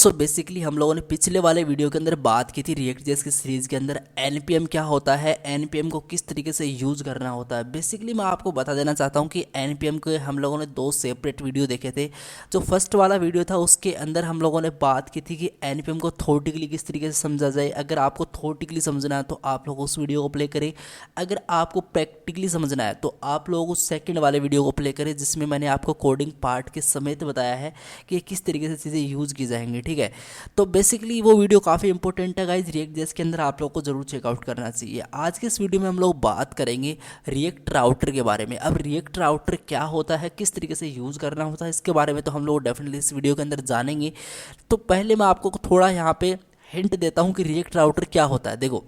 So basically हम लोगों ने पिछले वाले वीडियो के अंदर बात की थी रिएक्ट जेएस की सीरीज़ के अंदर एनपीएम क्या होता है, एनपीएम को किस तरीके से यूज़ करना होता है। बेसिकली मैं आपको बता देना चाहता हूँ कि एनपीएम के हम लोगों ने दो सेपरेट वीडियो देखे थे। जो फर्स्ट वाला वीडियो था उसके अंदर हम लोगों ने बात की थी कि एनपीएम को थ्योरेटिकली किस तरीके से समझा जाए। अगर आपको थ्योरेटिकली समझना है तो आप लोग उस वीडियो को प्ले करें, अगर आपको प्रैक्टिकली समझना है तो आप लोग उस सेकेंड वाले वीडियो को प्ले करें जिसमें मैंने आपको कोडिंग पार्ट के समेत बताया है कि किस तरीके से चीज़ें यूज़ की जाएंगी। ठीक है, तो बेसिकली वो वीडियो काफ़ी इंपॉर्टेंट है गाइज, रिएक्ट जेएस के अंदर आप लोग को जरूर चेकआउट करना चाहिए। आज के इस वीडियो में हम लोग बात करेंगे रिएक्ट राउटर के बारे में। अब रिएक्ट राउटर क्या होता है, किस तरीके से यूज़ करना होता है, इसके बारे में तो हम लोग डेफिनेटली इस वीडियो के अंदर जानेंगे। तो पहले मैं आपको थोड़ा यहाँ पे हिंट देता हूँ कि रिएक्ट राउटर क्या होता है। देखो,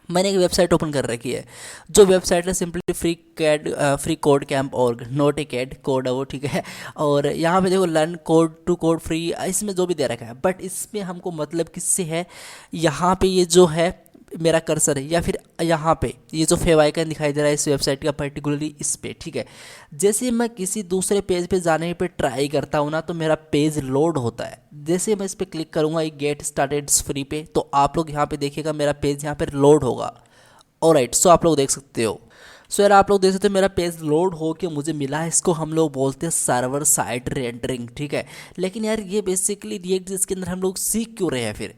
मैंने एक वेबसाइट ओपन कर रखी है, जो वेबसाइट है simply free code camp org, not a cad code है वो, ठीक है। और यहाँ पे देखो learn code to code free, इसमें जो भी दे रखा है, बट इसमें हमको मतलब किससे है, यहाँ पे ये जो है मेरा कर्सर है या फिर यहाँ पे ये जो फेव आइकन दिखाई दे रहा है इस वेबसाइट का पर्टिकुलरली इस पे, ठीक है। जैसे मैं किसी दूसरे पेज पे जाने पे ट्राई करता हूँ ना तो मेरा पेज लोड होता है। जैसे मैं इस पर क्लिक करूँगा गेट स्टार्टेड फ्री पे, तो आप लोग यहाँ पे देखिएगा मेरा पेज यहाँ पर लोड होगा। ऑलराइट, सो आप लोग देख सकते हो। सो यार आप लोग देख सकते हो मेरा पेज लोड हो के मुझे मिला है, इसको हम लोग बोलते हैं सर्वर साइड रेंडरिंग, ठीक है। लेकिन यार ये बेसिकली रिएक्ट जिसके अंदर हम लोग सीख क्यों रहे हैं, फिर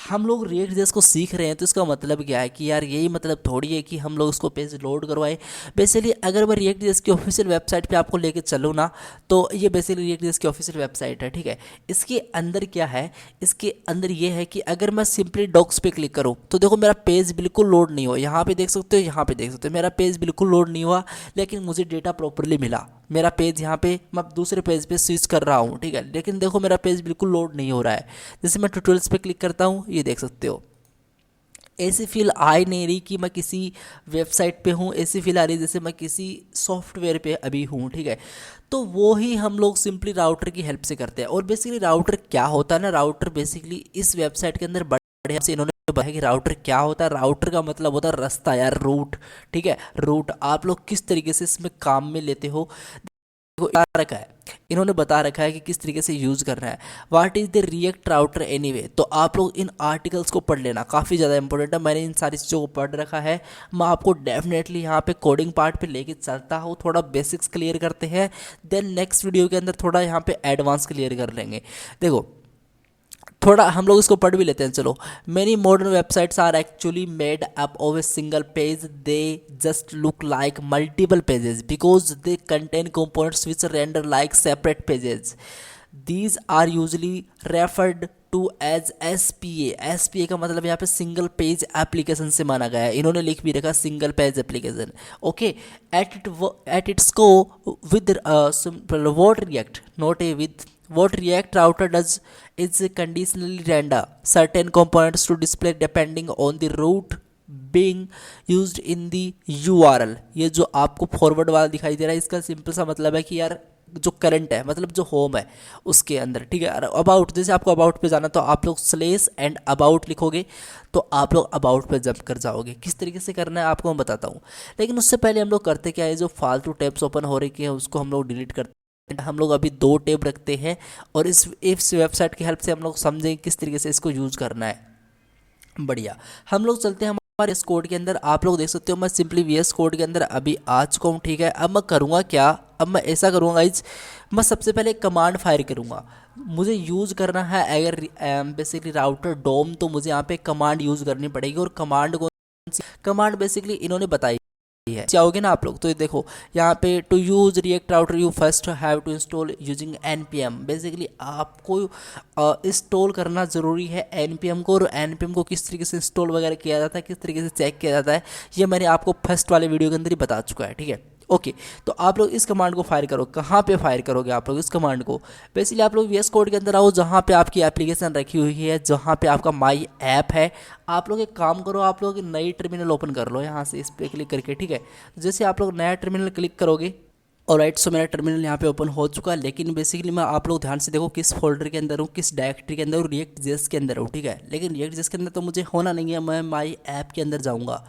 हम लोग रिएक्ट जेएस को सीख रहे हैं तो इसका मतलब क्या है कि यार यही मतलब थोड़ी है कि हम लोग इसको पेज लोड करवाएं। बेसिकली अगर मैं रिएक्ट जेएस की ऑफिशियल वेबसाइट पे आपको लेके चलूँ ना, तो ये बेसिकली रिएक्ट जेएस की ऑफिशियल वेबसाइट है, ठीक है। इसके अंदर क्या है, इसके अंदर ये है कि अगर मैं सिंपली डॉक्स पे क्लिक करूँ तो देखो मेरा पेज बिल्कुल लोड नहीं हुआ। यहाँ पे देख सकते हो, यहाँ पे देख सकते हो मेरा पेज बिल्कुल लोड नहीं हुआ, लेकिन मुझे डेटा प्रॉपरली मिला। मेरा पेज यहाँ पे मैं दूसरे पेज पे स्विच कर रहा हूँ, ठीक है, लेकिन देखो मेरा पेज बिल्कुल लोड नहीं हो रहा है। जैसे मैं ट्यूटोरियल्स पे क्लिक करता हूँ, ये देख सकते हो, ऐसी फील आ नहीं रही कि मैं किसी वेबसाइट पे हूँ, ऐसी फील आ रही जैसे मैं किसी सॉफ्टवेयर पे अभी हूँ, ठीक है। तो वो ही हम लोग सिंपली राउटर की हेल्प से करते हैं। और बेसिकली राउटर क्या होता है ना, राउटर बेसिकली इस वेबसाइट के अंदर बड़े से इन्होंने बताया कि राउटर क्या होता है। राउटर का मतलब होता है रास्ता यार, रूट, ठीक है। रूट आप लोग किस तरीके से इसमें काम में लेते हो, देखो बता रखा है, इन्होंने बता रखा है कि किस तरीके से यूज़ करना है। What is the react router anyway, तो आप लोग इन आर्टिकल्स को पढ़ लेना, काफ़ी ज़्यादा इंपॉर्टेंट है। मैंने इन सारी चीज़ों को पढ़ रखा है। मैं आपको डेफिनेटली यहाँ पे कोडिंग पार्ट पे लेके चलता हूँ। थोड़ा बेसिक्स क्लियर करते हैं, देन नेक्स्ट वीडियो के अंदर थोड़ा यहाँ पे एडवांस क्लियर कर लेंगे। देखो थोड़ा हम लोग इसको पढ़ भी लेते हैं, चलो। Many modern websites are actually made up of a single page, they just look like multiple pages because they contain components which render like separate pages. These are usually referred to as S P A का मतलब यहाँ पे single page application से माना गया है। इन्होंने लिख भी रखा single page application, okay. At its को with what react not a with what react router does is conditionally render certain components to display depending on the route being used in the URL। ये जो आपको forward वाला दिखाई दे रहा है, इसका simple सा मतलब है कि यार जो करंट है मतलब जो होम है उसके अंदर, ठीक है। अबाउट, जैसे आपको अबाउट पे जाना तो आप लोग स्लेस एंड अबाउट लिखोगे तो आप लोग अबाउट पे जंप कर जाओगे। किस तरीके से करना है आपको मैं बताता हूँ, लेकिन उससे पहले हम लोग करते क्या है, जो फालतू टैब्स ओपन हो रही है उसको हम लोग डिलीट करते हैं। हम लोग अभी दो टैब रखते हैं और इस वेबसाइट की हेल्प से हम लोग समझेंगे किस तरीके से इसको यूज़ करना है। बढ़िया, हम लोग चलते हैं हमारे एस कोड के अंदर। आप लोग देख सकते हो मैं सिंपली वीएस कोड के अंदर अभी आ चुका हूँ, ठीक है। अब मैं करूँगा क्या, अब मैं ऐसा करूँगा गाइज, मैं सबसे पहले कमांड फायर करूँगा। मुझे यूज़ करना है अगर बेसिकली राउटर डोम, तो मुझे यहाँ पे कमांड यूज़ करनी पड़ेगी। और कमांड कौन सी, कमांड बेसिकली इन्होंने बताई है, चाहोगे ना आप लोग तो ये देखो यहाँ पे to use React Router you first have to install using npm. Basically आपको इंस्टॉल करना ज़रूरी है एनपीएम को। और एनपीएम को किस तरीके से इंस्टॉल वगैरह किया जाता है, किस तरीके से चेक किया जाता है, ये मैंने आपको फर्स्ट वाले वीडियो के अंदर ही बता चुका है, ठीक है। ओके, तो आप लोग इस कमांड को फायर करो। कहाँ पे फायर करोगे आप लोग इस कमांड को, बेसिकली आप लोग वीएस कोड के अंदर आओ, जहाँ पे आपकी एप्लीकेशन रखी हुई है, जहाँ पे आपका माई ऐप है। आप लोग एक काम करो, आप लोग नई टर्मिनल ओपन कर लो यहाँ से इस पर क्लिक करके, ठीक है। जैसे आप लोग नया टर्मिनल क्लिक करोगे, ऑलराइट, सो मेरा टर्मिनल यहाँ पे ओपन हो चुका है। लेकिन बेसिकली मैं आप लोग ध्यान से देखो किस फोल्डर के अंदर हूँ, किस डायरेक्टरी के अंदर हूँ, रिएक्ट जेएस के अंदर हूँ, ठीक है। लेकिन रिएक्ट जेएस के अंदर तो मुझे होना नहीं है, मैं माई ऐप के अंदर जाऊँगा।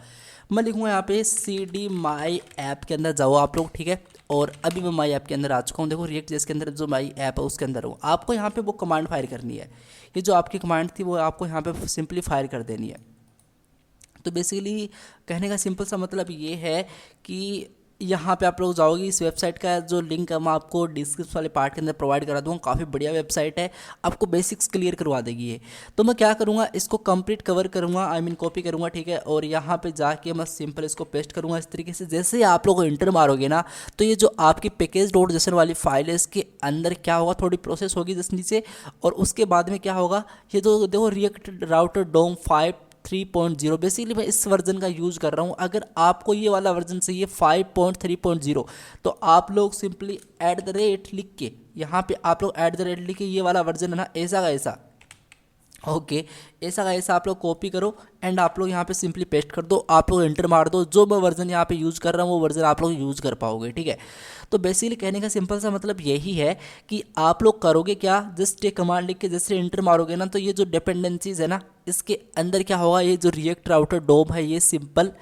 मैं लिखूँगा यहाँ पे CD माई ऐप के अंदर जाओ आप लोग, ठीक है। और अभी मैं माई ऐप के अंदर आ चुका हूँ। देखो रिएक्ट जेएस के अंदर जो माई ऐप है उसके अंदर हूँ। आपको यहाँ पे वो कमांड फायर करनी है, ये जो आपकी कमांड थी वो आपको यहाँ पे सिंपली फायर कर देनी है। तो बेसिकली कहने का सिंपल सा मतलब ये है कि यहाँ पे आप लोग जाओगे, इस वेबसाइट का जो लिंक है मैं आपको डिस्क्रिप्शन वाले पार्ट के अंदर प्रोवाइड करा दूँगा। काफ़ी बढ़िया वेबसाइट है, आपको बेसिक्स क्लियर करवा देगी ये। तो मैं क्या करूँगा, इसको कंप्लीट कवर करूँगा, आई मीन कॉपी करूँगा, ठीक है। और यहाँ पे जाके मैं सिंपल इसको पेस्ट करूँगा इस तरीके से। जैसे ही आप लोग इंटर मारोगे ना, तो ये जो आपकी पैकेज डॉट जेसन वाली फाइल है इसके अंदर क्या होगा, थोड़ी प्रोसेस होगी जस्ट नीचे। और उसके बाद में क्या होगा, ये जो देखो रिएक्ट राउटर डोम 5.3.0, बेसिकली मैं इस वर्जन का यूज़ कर रहा हूँ। अगर आपको ये वाला वर्जन चाहिए 5.3.0 तो आप लोग सिंपली @ लिख के यहाँ पे आप लोग @ लिख के ये वाला वर्जन है ना, ऐसा का ऐसा, ओके ऐसा का ऐसा आप लोग कॉपी करो एंड आप लोग यहाँ पे सिंपली पेस्ट कर दो, आप लोग एंटर मार दो। जो मैं वर्जन यहाँ पे यूज़ कर रहा हूँ वो वर्जन आप लोग यूज़ कर पाओगे, ठीक है। तो बेसिकली कहने का सिंपल सा मतलब यही है कि आप लोग करोगे क्या, जस्ट ये कमांड लिख के जैसे एंटर मारोगे ना, तो ये जो डिपेंडेंसीज है ना इसके अंदर क्या होगा, ये जो रिएक्ट राउटर डोम है ये सिंपल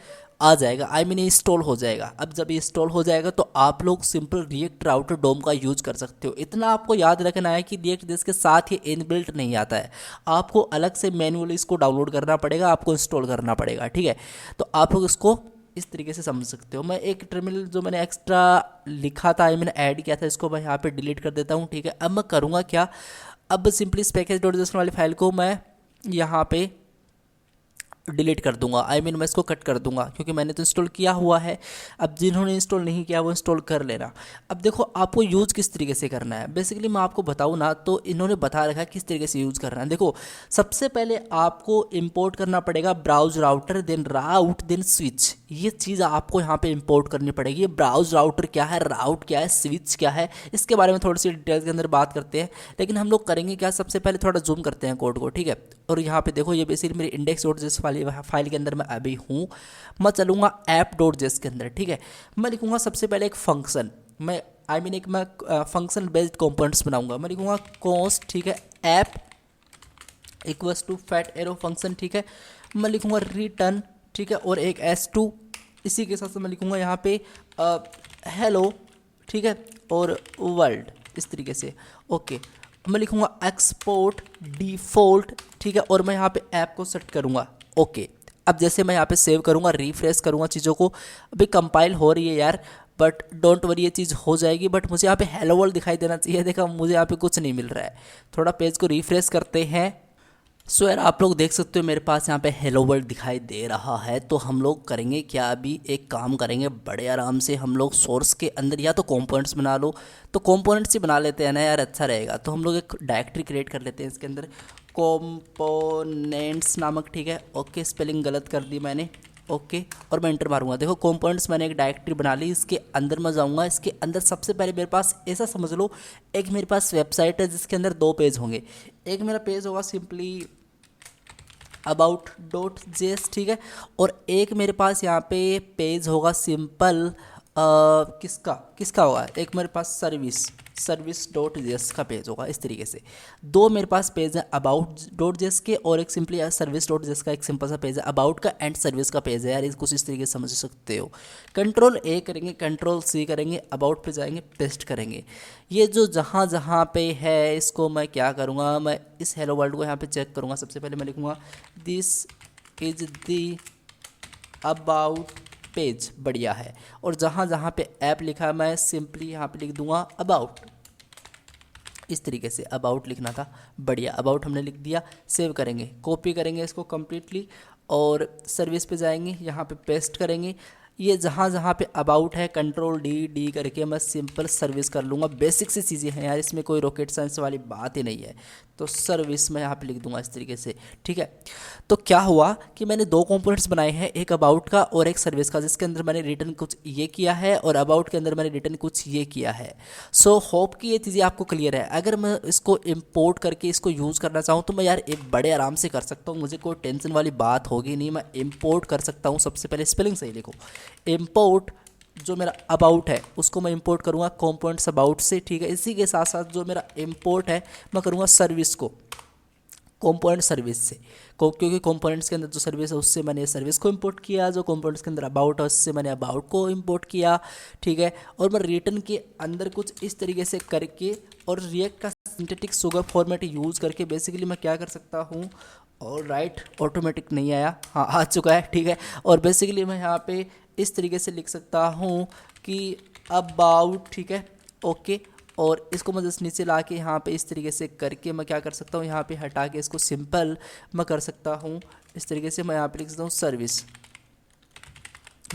आ जाएगा, आई मीन इंस्टॉल हो जाएगा। अब जब ये इंस्टॉल हो जाएगा तो आप लोग सिंपल रिएक्ट राउटर डोम का यूज़ कर सकते हो। इतना आपको याद रखना है कि रिएक्ट जेएस के साथ ये इनबिल्ट नहीं आता है, आपको अलग से मैन्युअली इसको डाउनलोड करना पड़ेगा, आपको इंस्टॉल करना पड़ेगा, ठीक है। तो आप लोग इसको इस तरीके से समझ सकते हो। मैं एक टर्मिनल जो मैंने एक्स्ट्रा लिखा था, आई मैंने ऐड किया था, इसको मैं यहाँ पे डिलीट कर देता हूँ, ठीक है। अब मैं करूँगा क्या, अब सिंपली इस पैकेज डॉट जेएस वाली फाइल को मैं यहाँ पे डिलीट कर दूंगा, आई मीन मैं इसको कट कर दूंगा, क्योंकि मैंने तो इंस्टॉल किया हुआ है। अब जिन्होंने इंस्टॉल नहीं किया वो इंस्टॉल कर लेना। अब देखो आपको यूज़ किस तरीके से करना है, बेसिकली मैं आपको बताऊँ ना तो इन्होंने बता रखा है किस तरीके से यूज़ करना है। देखो सबसे पहले आपको इंपोर्ट करना पड़ेगा ब्राउज राउटर, देन राउट, देन स्विच। ये चीज़ आपको यहाँ पे इंपोर्ट करनी पड़ेगी। ये ब्राउज राउटर क्या है, राउट क्या है, स्विच क्या है, इसके बारे में थोड़ी सी डिटेल्स के अंदर बात करते हैं। लेकिन हम लोग करेंगे क्या, सबसे पहले थोड़ा जूम करते हैं कोड को, ठीक है। और यहाँ पे देखो ये बेसिकली मेरी इंडेक्स डॉट जेएस फाइल के अंदर मैं अभी हूँ। मैं चलूँगा ऐप डॉट जेएस के अंदर, ठीक है। मैं लिखूँगा सबसे पहले एक फंक्शन, मैं आई मीन एक मैं फंक्शन बेस्ड कंपोनेंट्स बनाऊँगा। मैं लिखूँगा कॉस्ट, ठीक है, app equals to fat arrow function, ठीक है। मैं लिखूँगा रिटर्न, ठीक है, और एक S2। इसी के साथ से मैं लिखूँगा यहाँ पे हेलो, ठीक है, और वर्ल्ड, इस तरीके से, ओके। मैं लिखूँगा एक्सपोर्ट डिफ़ॉल्ट, ठीक है, और मैं यहाँ पे ऐप को सेट करूँगा, ओके। अब जैसे मैं यहाँ पे सेव करूँगा, रिफ्रेश करूँगा चीज़ों को, अभी कंपाइल हो रही है यार, बट डोंट वरी ये चीज़ हो जाएगी। बट मुझे यहाँ पे हेलो वर्ल्ड दिखाई देना चाहिए। देखा मुझे यहाँ पे कुछ नहीं मिल रहा है। थोड़ा पेज को रिफ्रेश करते हैं। सो यार आप लोग देख सकते हो मेरे पास यहाँ पे हेलो वर्ल्ड दिखाई दे रहा है। तो हम लोग करेंगे क्या, अभी एक काम करेंगे बड़े आराम से। हम लोग सोर्स के अंदर या तो कंपोनेंट्स बना लो, तो कंपोनेंट्स ही बना लेते हैं ना यार, अच्छा रहेगा। तो हम लोग एक डायरेक्टरी क्रिएट कर लेते हैं इसके अंदर, कंपोनेंट्स नामक, ठीक है। ओके स्पेलिंग गलत कर दी मैंने, ओके। और मैं एंटर मारूंगा। देखो कंपोनेंट्स मैंने एक डायरेक्टरी बना ली, इसके अंदर मैं जाऊंगा। इसके अंदर सबसे पहले मेरे पास ऐसा समझ लो, एक मेरे पास वेबसाइट है जिसके अंदर 2 पेज होंगे। एक मेरा पेज होगा सिंपली about.js, ठीक है, और एक मेरे पास यहाँ पे पेज होगा सिंपल किसका होगा, एक मेरे पास सर्विस.js का पेज होगा। इस तरीके से 2 मेरे पास पेज है about.js के, और एक सिंपली service.js का एक सिंपल सा पेज है। अबाउट का एंड सर्विस का पेज है यार, कुछ इस तरीके से समझ सकते हो। Ctrl+A करेंगे, Ctrl+C करेंगे, अबाउट पे जाएंगे, पेस्ट करेंगे। ये जो जहाँ जहाँ पे है इसको मैं क्या करूँगा, मैं इस हेलो वर्ल्ड को यहाँ पे चेक करूँगा। सबसे पहले मैं लिखूँगा this is the about page, बढ़िया है। और जहाँ जहाँ पे ऐप लिखा है मैं सिंपली यहाँ पे लिख दूंगा अबाउट, इस तरीके से अबाउट लिखना था, बढ़िया। अबाउट हमने लिख दिया। सेव करेंगे, कॉपी करेंगे इसको कम्प्लीटली, और सर्विस पे जाएंगे, यहाँ पे पेस्ट करेंगे। ये जहाँ जहाँ पे अबाउट है Ctrl+D करके मैं सिंपल सर्विस कर लूँगा। बेसिक सी चीज़ें हैं यार, इसमें कोई रॉकेट साइंस वाली बात ही नहीं है। तो सर्विस मैं यहाँ पे लिख दूंगा इस तरीके से, ठीक है। तो क्या हुआ कि मैंने 2 कंपोनेंट्स बनाए हैं, एक अबाउट का और एक सर्विस का, जिसके अंदर मैंने रिटर्न कुछ ये किया है और अबाउट के अंदर मैंने रिटर्न कुछ ये किया है। सो होप कि ये चीज़ें आपको क्लियर है। अगर मैं इसको इम्पोर्ट करके इसको यूज़ करना चाहूँ तो मैं यार एक बड़े आराम से कर सकता हूँ, मुझे कोई टेंशन वाली बात होगी नहीं। मैं इम्पोर्ट कर सकता हूँ। सबसे पहले स्पेलिंग सही लिखो, इम्पोर्ट जो मेरा अबाउट है उसको मैं इंपोर्ट करूँगा कंपोनेंट्स अबाउट से, ठीक है। इसी के साथ साथ जो मेरा इंपोर्ट है मैं करूँगा सर्विस को, कंपोनेंट सर्विस से क्योंकि कंपोनेंट्स के अंदर जो सर्विस है उससे मैंने सर्विस को इंपोर्ट किया, जो कंपोनेंट्स के अंदर अबाउट है उससे मैंने अबाउट को इंपोर्ट किया, ठीक है। और मैं रिटर्न के अंदर कुछ इस तरीके से करके और रिएक्ट का सिंथेटिक सुगर फॉर्मेट यूज़ करके बेसिकली मैं क्या कर सकता हूँ, और राइट ऑटोमेटिक नहीं आया, हाँ आ चुका है, ठीक है। और बेसिकली मैं यहाँ पे इस तरीके से लिख सकता हूँ कि अबाउट, ठीक है, ओके। और इसको मैं जस्ट नीचे ला के यहाँ पे इस तरीके से करके मैं क्या कर सकता हूँ, यहाँ पे हटा के इसको सिंपल मैं कर सकता हूँ इस तरीके से, मैं यहाँ पे लिख सकता हूँ सर्विस,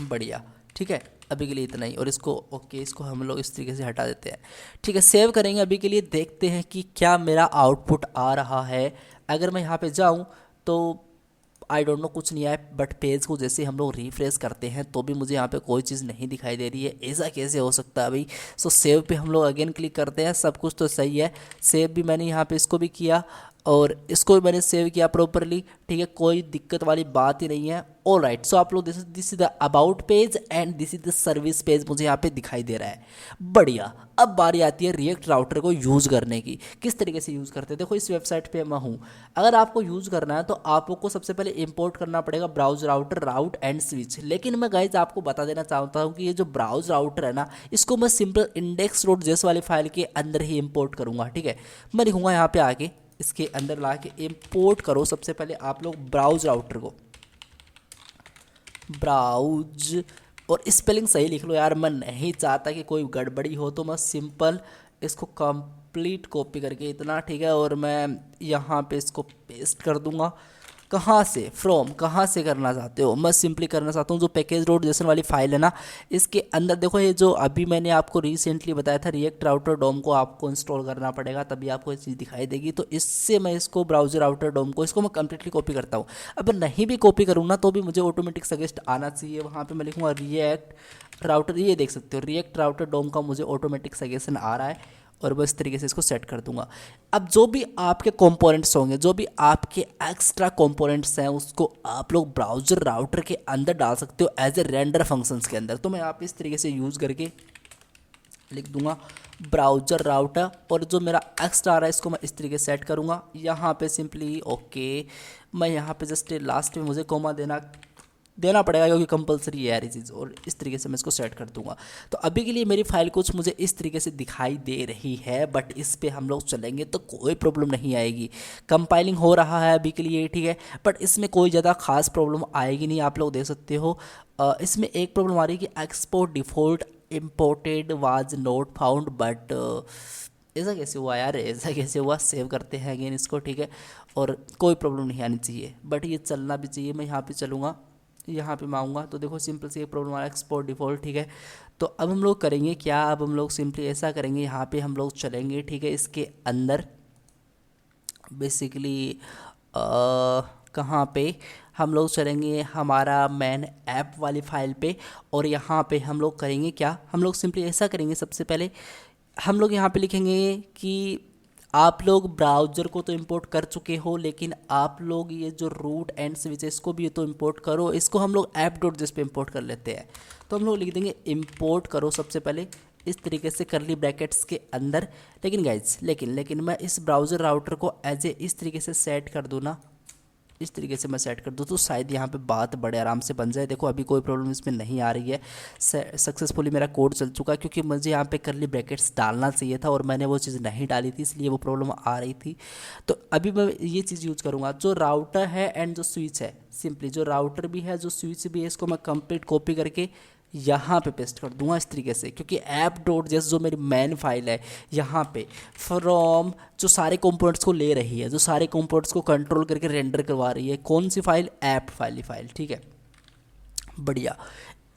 बढ़िया, ठीक है। अभी के लिए इतना ही, और इसको ओके, इसको हम लोग इस तरीके से हटा देते हैं, ठीक है। सेव करेंगे अभी के लिए, देखते हैं कि क्या मेरा आउटपुट आ रहा है। अगर मैं यहाँ पे जाऊँ तो आई डोंट नो कुछ नहीं आया, बट पेज को जैसे हम लोग रिफ्रेश करते हैं तो भी मुझे यहाँ पे कोई चीज़ नहीं दिखाई दे रही है। ऐसा कैसे हो सकता है भाई? सो सेव पे हम लोग अगेन क्लिक करते हैं, सब कुछ तो सही है, सेव भी मैंने यहाँ पे इसको भी किया और इसको भी मैंने सेव किया प्रॉपरली, ठीक है, कोई दिक्कत वाली बात ही नहीं है। ऑल राइट, सो आप लोग this is the about page and this is the service page मुझे यहाँ पे दिखाई दे रहा है, बढ़िया। अब बारी आती है रिएक्ट राउटर को यूज़ करने की, किस तरीके से यूज़ करते हैं। देखो इस वेबसाइट पे मैं हूँ, अगर आपको यूज़ करना है तो आप लोग को सबसे पहले इंपोर्ट करना पड़ेगा browse router, route and switch. लेकिन मैं गाइज आपको बता देना चाहता हूँ कि ये जो ब्राउज राउटर है ना, इसको मैं सिंपल इंडेक्स डॉट जेएस वाली फाइल के अंदर ही इंपोर्ट करूँगा, ठीक है। मैं लिखूँगा यहाँ पे आके इसके अंदर ला के इम्पोर्ट करो सबसे पहले आप लोग ब्राउज राउटर को, ब्राउज, और स्पेलिंग सही लिख लो यार, मैं नहीं चाहता कि कोई गड़बड़ी हो, तो मैं सिंपल इसको कंप्लीट कॉपी करके इतना, ठीक है, और मैं यहाँ पे इसको पेस्ट कर दूंगा। कहाँ से, फ्रॉम, कहाँ से करना चाहते हो? मैं सिंपली करना चाहता हूँ जो पैकेज डॉट जेसन वाली फाइल है ना, इसके अंदर देखो ये जो अभी मैंने आपको रिसेंटली बताया था रिएक्ट राउटर डोम को आपको इंस्टॉल करना पड़ेगा, तभी आपको ये चीज़ दिखाई देगी। तो इससे मैं इसको ब्राउजर राउटर डोम को इसको मैं कम्प्लीटली कॉपी करता हूँ। अब नहीं भी कॉपी करूँ ना तो भी मुझे ऑटोमेटिक सजेस्ट आना चाहिए, वहाँ पर मैं लिखूँगा रिएक्ट राउटर, ये देख सकते हो रिएक्ट राउटर डोम का मुझे ऑटोमेटिक सजेशन आ रहा है, और बस तरीके से इसको सेट कर दूंगा। अब जो भी आपके कंपोनेंट्स होंगे, जो भी आपके एक्स्ट्रा कंपोनेंट्स हैं, उसको आप लोग ब्राउजर राउटर के अंदर डाल सकते हो एज ए रेंडर फंक्शंस के अंदर। तो मैं आप इस तरीके से यूज़ करके लिख दूंगा ब्राउजर राउटर, और जो मेरा एक्स्ट्रा आ रहा है इसको मैं इस तरीके से सेट करूँगा। यहाँ पे सिंपली ओके, मैं यहाँ पे जस्ट लास्ट में मुझे कोमा देना पड़ेगा क्योंकि कंपलसरी है यार ये चीज़, और इस तरीके से मैं इसको सेट कर दूंगा। तो अभी के लिए मेरी फाइल कुछ मुझे इस तरीके से दिखाई दे रही है, बट इस पे हम लोग चलेंगे तो कोई प्रॉब्लम नहीं आएगी। कंपाइलिंग हो रहा है अभी के लिए, ठीक है, बट इसमें कोई ज़्यादा खास प्रॉब्लम आएगी नहीं, आप लोग देख सकते हो। इसमें एक प्रॉब्लम आ रही है कि export default imported was not found, but ऐसा कैसे हुआ यार, ऐसा कैसे हुआ? सेव करते हैं अगेन इसको, ठीक है, और कोई प्रॉब्लम नहीं आनी चाहिए, बट ये चलना भी चाहिए। मैं यहाँ पे चलूँगा, यहाँ पे मैं आऊँगा तो देखो सिंपल से एक प्रॉब्लम आ रहा है एक्सपोर्ट डिफ़ॉल्ट, ठीक है। तो अब हम लोग करेंगे क्या, अब हम लोग सिंपली ऐसा करेंगे, यहाँ पे हम लोग चलेंगे, ठीक है, इसके अंदर बेसिकली कहाँ पे हम लोग चलेंगे, हमारा मेन ऐप वाली फाइल पे, और यहाँ पे हम लोग करेंगे क्या, हम लोग सिंपली ऐसा करेंगे, सबसे पहले हम लोग यहाँ पे लिखेंगे कि आप लोग ब्राउज़र को तो इंपोर्ट कर चुके हो, लेकिन आप लोग ये जो रूट एंड स्विचेस को भी तो इंपोर्ट करो। इसको हम लोग ऐप डॉट जिस पे इंपोर्ट कर लेते हैं, तो हम लोग लिख देंगे इंपोर्ट करो सबसे पहले इस तरीके से करली ब्रैकेट्स के अंदर। लेकिन गाइज लेकिन मैं इस ब्राउज़र राउटर को एज ए इस तरीके से सेट कर दूँ ना, इस तरीके से मैं सेट कर दूँ तो शायद यहाँ पे बात बड़े आराम से बन जाए। देखो अभी कोई प्रॉब्लम इसमें नहीं आ रही है, सक्सेसफुली मेरा कोड चल चुका है, क्योंकि मुझे यहाँ पे करली ब्रैकेट्स डालना चाहिए था और मैंने वो चीज़ नहीं डाली थी, इसलिए वो प्रॉब्लम आ रही थी। तो अभी मैं ये चीज़ यूज़ करूँगा, जो राउटर है एंड जो स्विच है, सिंपली जो राउटर भी है जो स्विच भी है, इसको मैं कंप्लीट कॉपी करके यहाँ पे पेस्ट कर दूंगा इस तरीके से, क्योंकि ऐप डॉट जेएस जो मेरी मेन फाइल है, यहाँ पे फ्रॉम जो सारे कंपोनेंट्स को ले रही है, जो सारे कंपोनेंट्स को कंट्रोल करके रेंडर करवा रही है, कौन सी फाइल, ऐप वाली फाइल, ठीक है, बढ़िया।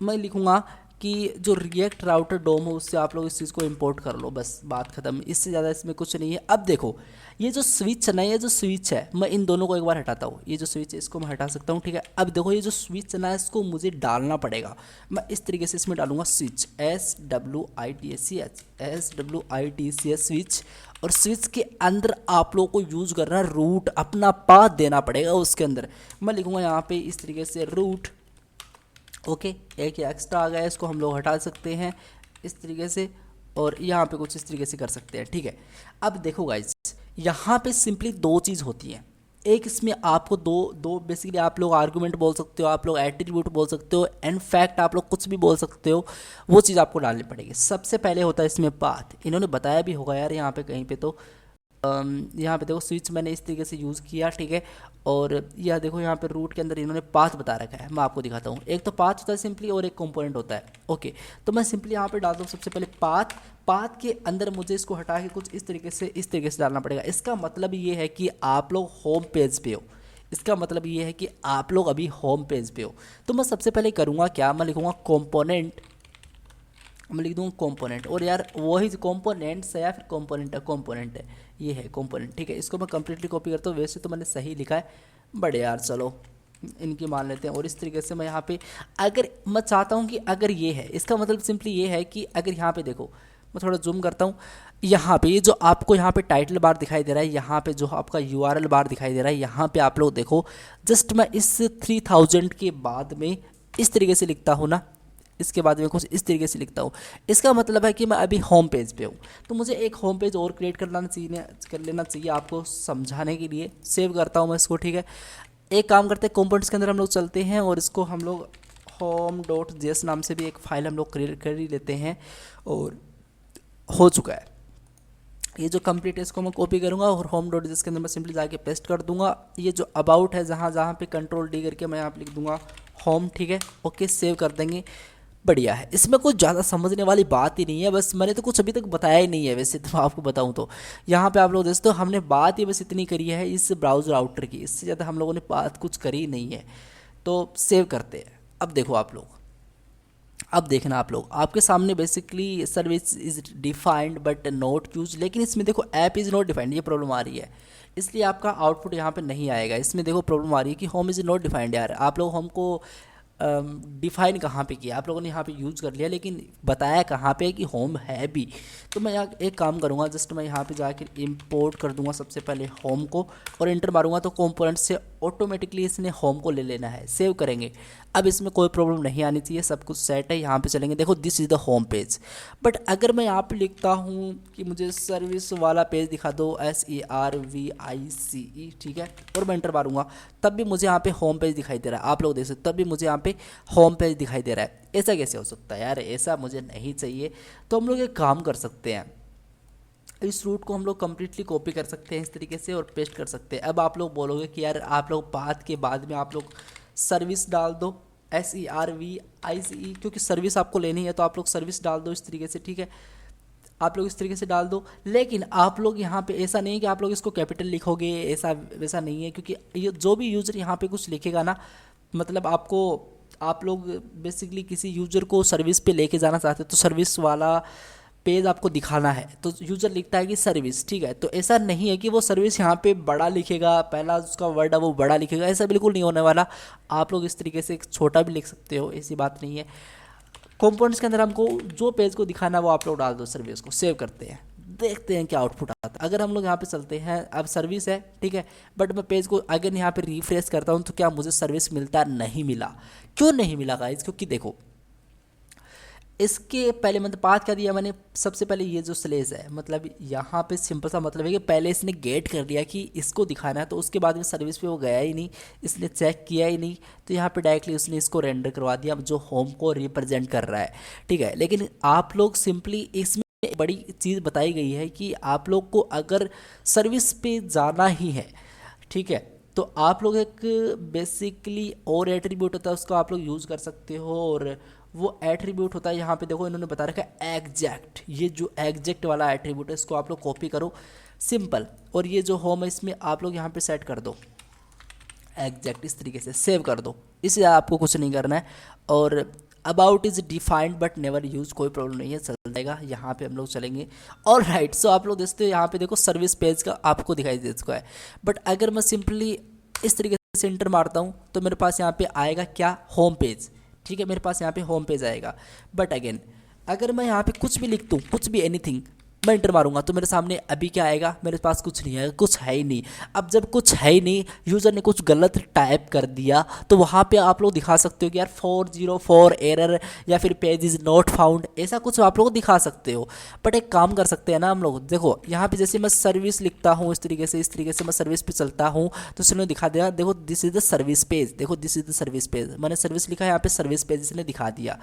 मैं लिखूँगा कि जो रिएक्ट राउटर डोम है उससे आप लोग इस चीज़ को इंपोर्ट कर लो, बस बात खत्म, इससे ज़्यादा इसमें कुछ नहीं है। अब देखो ये जो स्विच है ना, ये जो स्विच है, मैं इन दोनों को एक बार हटाता हूँ, ये जो स्विच है इसको मैं हटा सकता हूँ, ठीक है। अब देखो ये जो स्विच है ना, इसको मुझे डालना पड़ेगा, मैं इस तरीके से इसमें डालूंगा स्विच, SWITCH, SWITCH स्विच, और स्विच के अंदर आप लोगों को यूज़ करना है रूट, अपना पाथ देना पड़ेगा उसके अंदर। मैं लिखूँगा यहाँ पे इस तरीके से रूट, ओके, एक एक्स्ट्रा आ गया, इसको हम लोग हटा सकते हैं इस तरीके से, और यहाँ पे कुछ इस तरीके से कर सकते हैं, ठीक है। अब देखो गाइज यहाँ पे सिंपली दो चीज़ होती है, एक इसमें आपको दो दो बेसिकली आप लोग आर्गुमेंट बोल सकते हो, आप लोग एट्रीब्यूट बोल सकते हो, इन फैक्ट आप लोग कुछ भी बोल सकते हो, वो चीज़ आपको डालनी पड़ेगी। सबसे पहले होता है इसमें पाथ, इन्होंने बताया भी होगा यार यहाँ पे कहीं पे, तो यहाँ पे देखो स्विच मैंने इस तरीके से यूज़ किया, ठीक है। और यह देखो यहाँ पे रूट के अंदर इन्होंने पाथ बता रखा है, मैं आपको दिखाता हूँ। एक तो पाथ होता है सिंपली और एक कंपोनेंट होता है, ओके। तो मैं सिंपली यहाँ पे डालता हूँ सबसे पहले पाथ। पाथ के अंदर मुझे इसको हटा के कुछ इस तरीके से डालना पड़ेगा। इसका मतलब ये है कि आप लोग होम पेज पे हो, इसका मतलब ये है कि आप लोग अभी होम पेज पे हो। तो मैं सबसे पहले करूँगा क्या, मैं लिखूँगा कंपोनेंट, मैं लिख दूँगा कंपोनेंट। और यार वही कंपोनेंट्स है या फिर कंपोनेंट है, ये है कंपोनेंट, ठीक है। इसको मैं कंप्लीटली कॉपी करता हूँ, वैसे तो मैंने सही लिखा है बट यार चलो इनकी मान लेते हैं। और इस तरीके से मैं यहाँ पे, अगर मैं चाहता हूँ कि अगर ये है, इसका मतलब सिंपली ये है कि अगर यहाँ पे देखो, मैं थोड़ा जूम करता हूँ, यहाँ पे ये जो आपको यहाँ पे टाइटल बार दिखाई दे रहा है, यहाँ पे जो आपका URL बार दिखाई दे रहा है, यहाँ पे आप लोग देखो जस्ट मैं इस 3000 के बाद में इस तरीके से लिखता हूँ ना, इसके बाद में कुछ इस तरीके से लिखता हूँ। इसका मतलब है कि मैं अभी होम पेज पे हूँ, तो मुझे एक होम पेज और क्रिएट कर लेना चाहिए आपको समझाने के लिए। सेव करता हूँ मैं इसको, ठीक है। एक काम करते हैं, कंपोनेंट्स के अंदर हम लोग चलते हैं और इसको हम लोग home.js नाम से भी एक फाइल हम लोग क्रिएट कर ही लेते हैं, और हो चुका है ये जो कंप्लीट है। इसको मैं कॉपी करूँगा और home.js के अंदर मैं सिंपली जाके पेस्ट कर दूंगा। ये जो अबाउट है, जहाँ जहाँ पे Ctrl+D करके मैं यहाँ पे लिख दूंगा होम, ठीक है। ओके, सेव कर देंगे, बढ़िया है। इसमें कुछ ज़्यादा समझने वाली बात ही नहीं है, बस मैंने तो कुछ अभी तक बताया ही नहीं है। वैसे तो मैं आपको बताऊं तो यहाँ पे आप लोग दोस्तों हमने बात ही बस इतनी करी है इस ब्राउज़र राउटर की, इससे ज़्यादा हम लोगों ने बात कुछ करी नहीं है। तो सेव करते हैं। अब देखो आप लोग, अब देखना आप लोग, आपके सामने basically service is defined but not use, लेकिन इसमें देखो ऐप इज़ नॉट डिफाइंड, ये प्रॉब्लम आ रही है, इसलिए आपका आउटपुट यहाँ पे नहीं आएगा। इसमें देखो प्रॉब्लम आ रही है कि होम इज़ नॉट डिफाइंड। यार आप लोग होम को डिफाइन कहाँ पे किया, आप लोगों ने यहाँ पे यूज़ कर लिया, लेकिन बताया कहाँ पे कि होम है भी। तो मैं यहाँ एक काम करूँगा, जस्ट मैं यहाँ पे जाकर इंपोर्ट कर दूँगा सबसे पहले होम को, और इंटर मारूँगा तो कंपोनेंट से ऑटोमेटिकली इसने होम को ले लेना है। सेव करेंगे, अब इसमें कोई प्रॉब्लम नहीं आनी चाहिए, सब कुछ सेट है। यहाँ पे चलेंगे, देखो this is the home page. But अगर मैं यहाँ पे लिखता हूँ कि मुझे सर्विस वाला पेज दिखा दो, SERVICE, ठीक है, और मैं इंटर मारूँगा, तब भी मुझे यहाँ पे होम पेज दिखाई दे रहा है। आप लोग देख सकते, तब भी मुझे यहाँ पे होम पेज दिखाई दे रहा है। ऐसा कैसे हो सकता है यार, ऐसा मुझे नहीं चाहिए। तो हम लोग एक काम कर सकते हैं, इस रूट को हम लोग कम्प्लीटली कॉपी कर सकते हैं इस तरीके से और पेस्ट कर सकते हैं। अब आप लोग बोलोगे कि यार आप लोग बात के बाद में आप लोग सर्विस डाल दो, SERVICE, क्योंकि सर्विस आपको लेनी है तो आप लोग सर्विस डाल दो इस तरीके से, ठीक है। आप लोग इस तरीके से डाल दो, लेकिन आप लोग यहाँ पे ऐसा नहीं है कि आप लोग इसको कैपिटल लिखोगे, ऐसा वैसा नहीं है, क्योंकि ये जो भी यूज़र यहाँ पे कुछ लिखेगा ना, मतलब आपको, आप लोग बेसिकली किसी यूज़र को सर्विस पे लेके जाना चाहते हो तो सर्विस वाला पेज आपको दिखाना है, तो यूज़र लिखता है कि सर्विस, ठीक है। तो ऐसा नहीं है कि वो सर्विस यहाँ पे बड़ा लिखेगा, पहला उसका वर्ड है वो बड़ा लिखेगा, ऐसा बिल्कुल नहीं होने वाला। आप लोग इस तरीके से छोटा भी लिख सकते हो, ऐसी बात नहीं है। कंपोनेंट्स के अंदर हमको जो पेज को दिखाना है वो आप लोग डाल दो, सर्विस को सेव करते हैं, देखते हैं क्या आउटपुट आता है। अगर हम लोग यहाँ पे चलते हैं, अब सर्विस है, ठीक है, बट मैं पेज को अगर यहाँ पे रिफ्रेश करता हूँ तो क्या मुझे सर्विस मिलता, नहीं मिला। क्यों नहीं मिला गाइस, क्योंकि देखो इसके पहले मतलब पाथ क्या दिया मैंने, सबसे पहले ये जो स्लेस है, मतलब यहाँ पे सिंपल सा मतलब है कि पहले इसने गेट कर दिया कि इसको दिखाना है, तो उसके बाद में सर्विस पे वो गया ही नहीं, इसने चेक किया ही नहीं, तो यहाँ पे डायरेक्टली उसने इसको रेंडर करवा दिया जो होम को रिप्रेजेंट कर रहा है, ठीक है। लेकिन आप लोग सिंपली इसमें बड़ी चीज़ बताई गई है कि आप लोग को अगर सर्विस पे जाना ही है, ठीक है, तो आप लोग एक बेसिकली और एट्रीब्यूट होता है उसको आप लोग यूज़ कर सकते हो, और वो एट्रीब्यूट होता है, यहाँ पे देखो इन्होंने बता रखा है एग्जैक्ट, ये जो एग्जैक्ट वाला एट्रीब्यूट है इसको आप लोग कॉपी करो सिंपल, और ये जो होम है इसमें आप लोग यहाँ पे सेट कर दो एग्जैक्ट, इस तरीके से सेव कर दो, इससे आपको कुछ नहीं करना है। और about is defined but never use, कोई प्रॉब्लम नहीं है, चल जाएगा। यहाँ पे हम लोग चलेंगे, ऑल राइट। सो आप लोग देखते हो यहाँ पे देखो सर्विस पेज का आपको दिखाई दे चुका है, बट अगर मैं सिंपली इस तरीके से एंटर मारता हूँ तो मेरे पास यहाँ पे आएगा क्या, होम पेज, ठीक है, मेरे पास यहाँ पे होम पेज आएगा। बट अगेन अगर मैं यहाँ पे कुछ भी लिख दूँ, कुछ भी एनीथिंग, मैं इंटर मारूंगा तो मेरे सामने अभी क्या आएगा, मेरे पास कुछ नहीं है, कुछ है ही नहीं। अब जब कुछ है ही नहीं, यूज़र ने कुछ गलत टाइप कर दिया, तो वहाँ पे आप लोग दिखा सकते हो कि यार 404 एरर या फिर पेज इज़ नॉट फाउंड, ऐसा कुछ आप लोग दिखा सकते हो। बट एक काम कर सकते हैं ना हम लोग, देखो यहाँ पे जैसे मैं सर्विस लिखता हूँ इस तरीके से मैं सर्विस पे चलता हूँ तो इसने दिखा दिया, देखो this is the service page, देखो this is the service page, मैंने सर्विस लिखा है, यहाँ पे सर्विस पेज इसने दिखा दिया।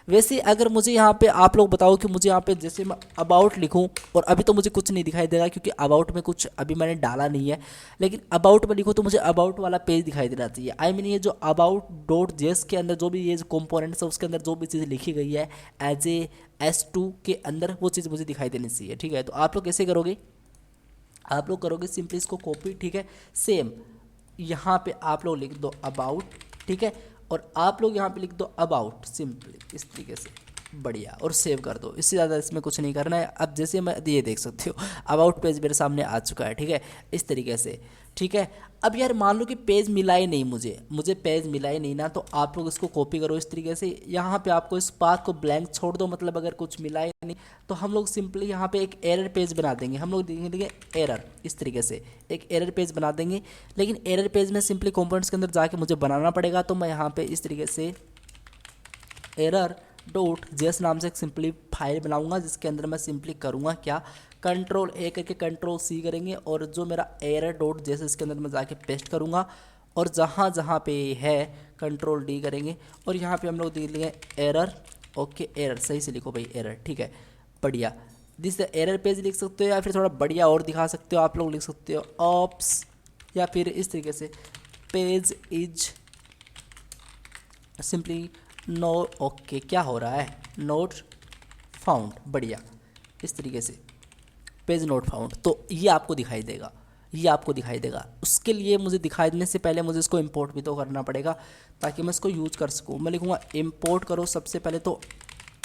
वैसे अगर मुझे यहाँ पे आप लोग बताओ कि मुझे यहाँ पे जैसे मैं अबाउट लिखूँ, और अभी तो मुझे कुछ नहीं दिखाई दे रहा क्योंकि अबाउट में कुछ अभी मैंने डाला नहीं है, लेकिन अबाउट में लिखूँ तो मुझे अबाउट वाला पेज दिखाई देना चाहिए। आई मीन ये जो अबाउट डॉट जेएस के अंदर जो भी ये कंपोनेंट्स है उसके अंदर जो भी चीज़ लिखी गई है एज ए S2 के अंदर, वो चीज़ मुझे दिखाई देनी चाहिए। ठीक है, तो आप लोग कैसे करोगे, आप लोग करोगे सिंपली इसको कॉपी, ठीक है, सेम यहाँ पे आप लोग लिख दो अबाउट, ठीक है, और आप लोग यहाँ पे लिख दो अबाउट सिंपली इस तरीके से, बढ़िया, और सेव कर दो। इससे ज़्यादा इसमें कुछ नहीं करना है। अब जैसे मैं ये देख सकते हो अबाउट पेज मेरे सामने आ चुका है, ठीक है, इस तरीके से। ठीक है, अब यार मान लो कि पेज मिला ही नहीं, मुझे पेज मिला ही नहीं ना, तो आप लोग इसको कॉपी करो इस तरीके से, यहाँ पे आपको इस पाथ को ब्लैंक छोड़ दो, मतलब अगर कुछ मिला ही नहीं तो हम लोग सिंपली यहाँ पे एक एरर पेज बना देंगे, हम लोग देखेंगे एरर, इस तरीके से एक एरर पेज बना देंगे। लेकिन एरर पेज में सिंपली कंपोनेंट्स के अंदर जाके मुझे बनाना पड़ेगा, तो मैं यहाँ पे इस तरीके से एरर डॉट जेएस नाम से एक सिंपली फाइल बनाऊंगा, जिसके अंदर मैं सिंपली करूँगा क्या, कंट्रोल ए करके कंट्रोल सी करेंगे, और जो मेरा एरर डॉट जेएस इसके अंदर मैं जाके पेस्ट करूँगा, और जहाँ जहाँ पे है कंट्रोल डी करेंगे, और यहाँ पे हम लोग देख लेंगे एरर, ओके एरर सही से लिखो भाई एरर, ठीक है, बढ़िया, दिस एरर पेज लिख सकते हो, या फिर थोड़ा बढ़िया और दिखा सकते हो आप लोग, लिख सकते हो ऑप्स, या फिर इस तरीके से page is simply no, okay क्या हो रहा है, नोट फाउंड, बढ़िया, इस तरीके से पेज नोट फाउंड, तो ये आपको दिखाई देगा, ये आपको दिखाई देगा। उसके लिए मुझे दिखाई देने से पहले मुझे इसको इंपोर्ट भी तो करना पड़ेगा ताकि मैं इसको यूज कर सकूँ। मैं लिखूँगा इंपोर्ट करो सबसे पहले तो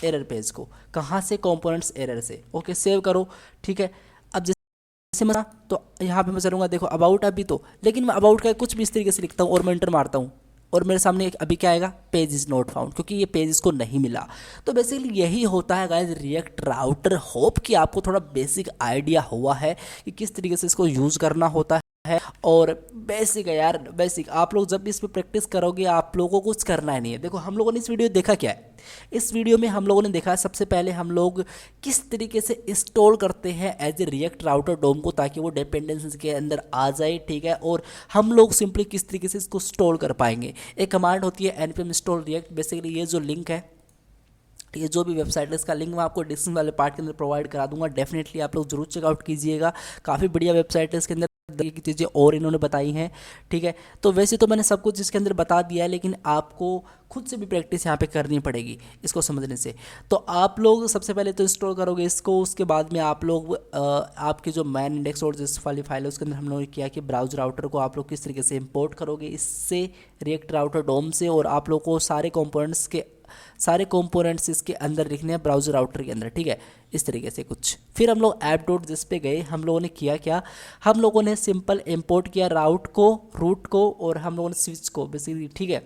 एरर पेज को, कहाँ से, कंपोनेंट्स एरर से, ओके सेव करो, ठीक है। अब जैसे मैं तो यहाँ पे मैं चलूँगा, देखो अबाउट अभी तो, लेकिन मैं अबाउट का कुछ भी इस तरीके से लिखता हूँ और मैं एंटर मारता हूँ, और मेरे सामने एक अभी क्या आएगा, पेज इज़ नॉट फाउंड, क्योंकि ये पेज इसको नहीं मिला। तो बेसिकली यही होता है गाइस रिएक्ट राउटर। होप कि आपको थोड़ा बेसिक आइडिया हुआ है कि किस तरीके से इसको यूज़ करना होता है, और बेसिक है यार, बेसिक। आप लोग जब भी इस पर प्रैक्टिस करोगे आप लोगों को कुछ करना ही नहीं है। देखो हम लोगों ने इस वीडियो देखा क्या है, इस वीडियो में हम लोगों ने देखा सबसे पहले हम लोग किस तरीके से इंस्टॉल करते हैं एज ए रिएक्ट राउटर डोम को, ताकि वो डिपेंडेंसीज के अंदर आ जाए, ठीक है, और हम लोग सिंपली किस तरीके से इसको इंस्टॉल कर पाएंगे। एक कमांड होती है npm इंस्टॉल रिएक्ट, बेसिकली ये जो लिंक है, ये जो भी वेबसाइट है इसका लिंक मैं आपको डिस्क्रिप्शन वाले पार्ट के अंदर प्रोवाइड करा दूंगा, डेफिनेटली आप लोग जरूर चेकआउट कीजिएगा। काफ़ी बढ़िया वेबसाइट है, इसके अंदर की चीज़ें और इन्होंने बताई हैं, ठीक है। तो वैसे तो मैंने सब कुछ इसके अंदर बता दिया है, लेकिन आपको खुद से भी प्रैक्टिस यहाँ पे करनी पड़ेगी इसको समझने से। तो आप लोग सबसे पहले तो इंस्टॉल करोगे इसको, उसके बाद में आप लोग आपके जो मैन इंडेक्स और जिस वाली फाइल है उसके अंदर हम लोगों ने किया कि ब्राउज़र राउटर को आप लोग किस तरीके से इंपोर्ट करोगे इससे रिएक्ट राउटर डोम से, और आप लोग को सारे कंपोनेंट्स इसके अंदर लिखने हैं ब्राउज़र राउटर के अंदर, ठीक है, इस तरीके से कुछ। फिर हम लोग ऐप डॉट जिस पे गए, हम लोगों ने किया क्या, हम लोगों ने सिंपल इंपोर्ट किया रूट को और हम लोगों ने स्विच को बेसिकली, ठीक है।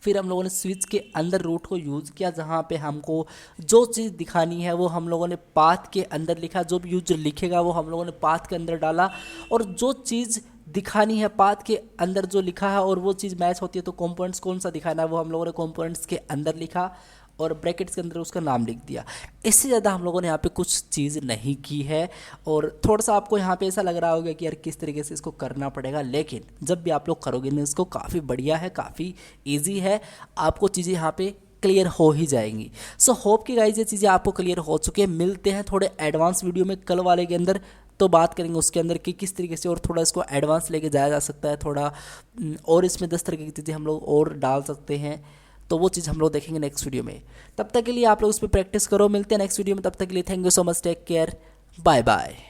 फिर हम लोगों ने स्विच के अंदर रूट को यूज़ किया, जहाँ पे हमको जो चीज़ दिखानी है वो हम लोगों ने पाथ के अंदर लिखा, जो भी यूजर लिखेगा वो हम लोगों ने पाथ के अंदर डाला, और जो चीज़ दिखानी है पाथ के अंदर जो लिखा है और वो चीज़ मैच होती है तो कंपोनेंट्स कौन सा दिखाना है वो हम लोगों ने कंपोनेंट्स के अंदर लिखा, और ब्रैकेट्स के अंदर उसका नाम लिख दिया। इससे ज़्यादा हम लोगों ने यहाँ पे कुछ चीज़ नहीं की है, और थोड़ा सा आपको यहाँ पे ऐसा लग रहा होगा कि यार किस तरीके से इसको करना पड़ेगा, लेकिन जब भी आप लोग करोगे ना इसको, काफ़ी बढ़िया है, काफ़ी ईजी है, आपको चीज़ें यहाँ पे क्लियर हो ही जाएंगी। सो होप कि गाइस ये चीज़ें आपको क्लियर हो चुकी है। मिलते हैं थोड़े एडवांस वीडियो में कल वाले के अंदर, तो बात करेंगे उसके अंदर कि किस तरीके से और थोड़ा इसको एडवांस लेके जाया जा सकता है, थोड़ा और इसमें 10 तरीके की चीज़ें हम लोग और डाल सकते हैं, तो वो चीज़ हम लोग देखेंगे नेक्स्ट वीडियो में। तब तक के लिए आप लोग उस पर प्रैक्टिस करो, मिलते हैं नेक्स्ट वीडियो में, तब तक के लिए thank you so much, take care, bye bye.